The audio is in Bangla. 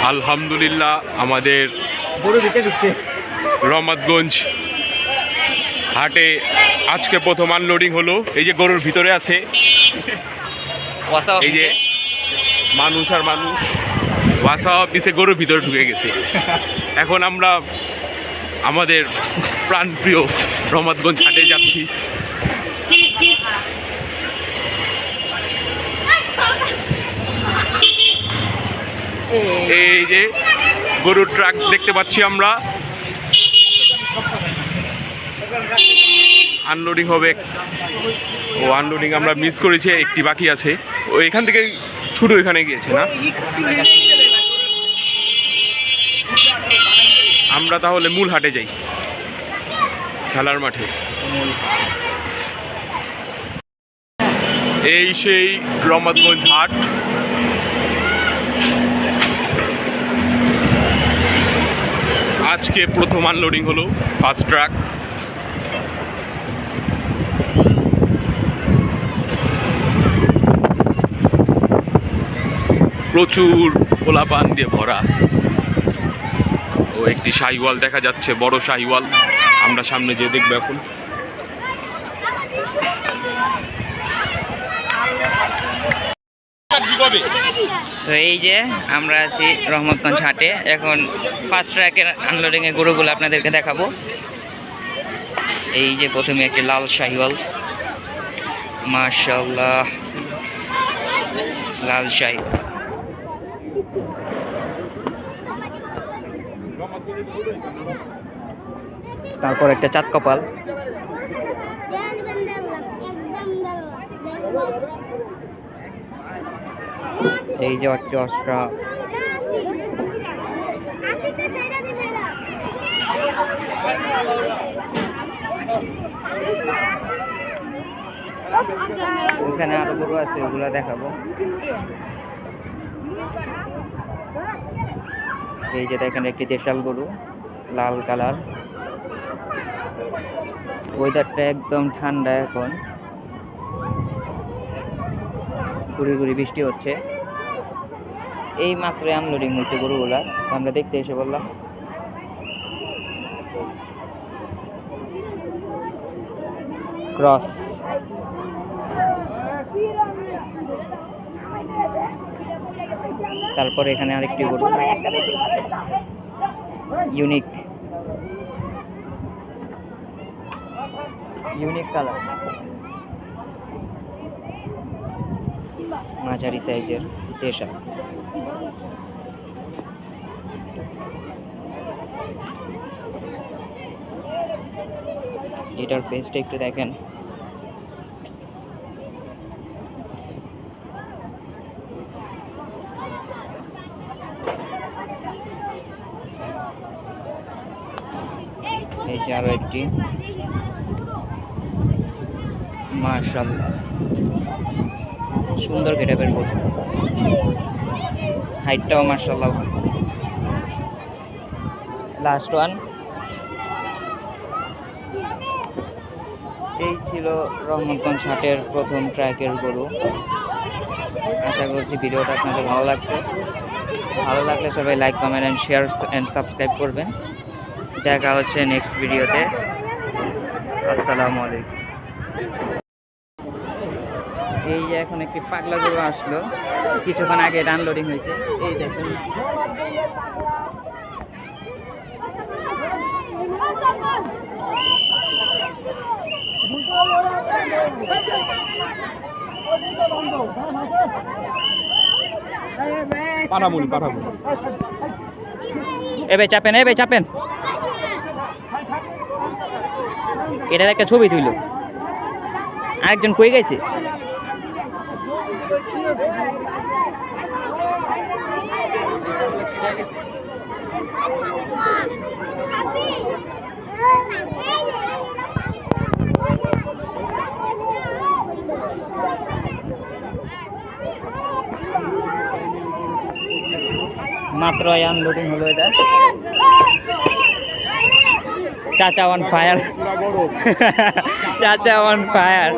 আলহামদুলিল্লাহ আমাদের রহমতগঞ্জ হাটে আজকে প্রথম আনলোডিং হলো। এই যে গরুর ভিতরে আছে, এই যে মানুষ আর মানুষ, বাসা পিছে গরুর ভিতরে ঢুকে গেছে। এখন আমরা আমাদের প্রাণপ্রিয় রহমতগঞ্জ হাটে যাচ্ছি। এই যে গরুর ট্রাক দেখতে পাচ্ছি আমরা, আনলোডিং হবে। ও আনলোডিং আমরা মিস করেছি, একটি বাকি আছে। ও এখান থেকে ছুটো এখানে গিয়েছে না। আমরা তাহলে মূল হাটে যাই, খেলার মাঠে। এই সেই রহমতগঞ্জ হাট। আজকে প্রথম আনলোডিং হলো, ফার্স্ট ট্রাক। প্রচুর পোলাপান দিয়ে ভরা। ও একটি শাহিওয়াল দেখা যাচ্ছে, বড় শাহিওয়াল। আমরা সামনে যেয়ে দেখবো এখন। তো এই যে আমরা আছি রহমতগঞ্জ হাটে। এখন ফার্স্ট ট্র্যাকের আনলোডিং এর গরুগুলো আপনাদেরকে দেখাবো। এই যে প্রথমে একটি লাল শাহিওয়াল, মাশাআল্লাহ, লাল শাহি। তারপর একটা চাঁদ কপাল, এই যে অস্ট্রা, ওখানে আরো গরু আছে, ওগুলো দেখাবো। এই যে দেখেন একটি দেশাল গরু, লাল কালার। ওয়েদারটা একদম ঠান্ডা, এখন গুড়ি গুড়ি বৃষ্টি হচ্ছে। এই মাত্র আনলোডিং হয়েছে গরুগুলা, আমরা দেখতে এসে বললাম। ক্রস, তারপর এখানে আরেকটি গরু, ইউনিক কালার, মাঝারি সাইজের দেশা। এটার ফেসটা একটু দেখেন। এই যে আরো একটি, মাশাআল্লাহ, সুন্দর গেটআপের গরু, হাইটটাও মাশাআল্লাহ। Last one. এই ছিল রহমতগঞ্জ হাটের প্রথম ট্র্যাকের গরু। আশা করছি ভিডিওটা আপনাদের ভালো লাগছে। ভালো লাগলে সবাই like, comment and share and subscribe করবেন। দেখা হচ্ছে নেক্সট ভিডিওতে। আসসালামু আলাইকুম। এই যে এখন একটি পাগলা গরু আসলো, কিছুক্ষণ আগে আনলোডিং হয়েছে। এই দেখুন, এবে চাপেন, এটার একটা ছবি তুইল। আরেকজন কই গেছে? মাত্র আনলোডিং হলো এটা। চাচা অন ফায়ার, চাচা অন ফায়ার।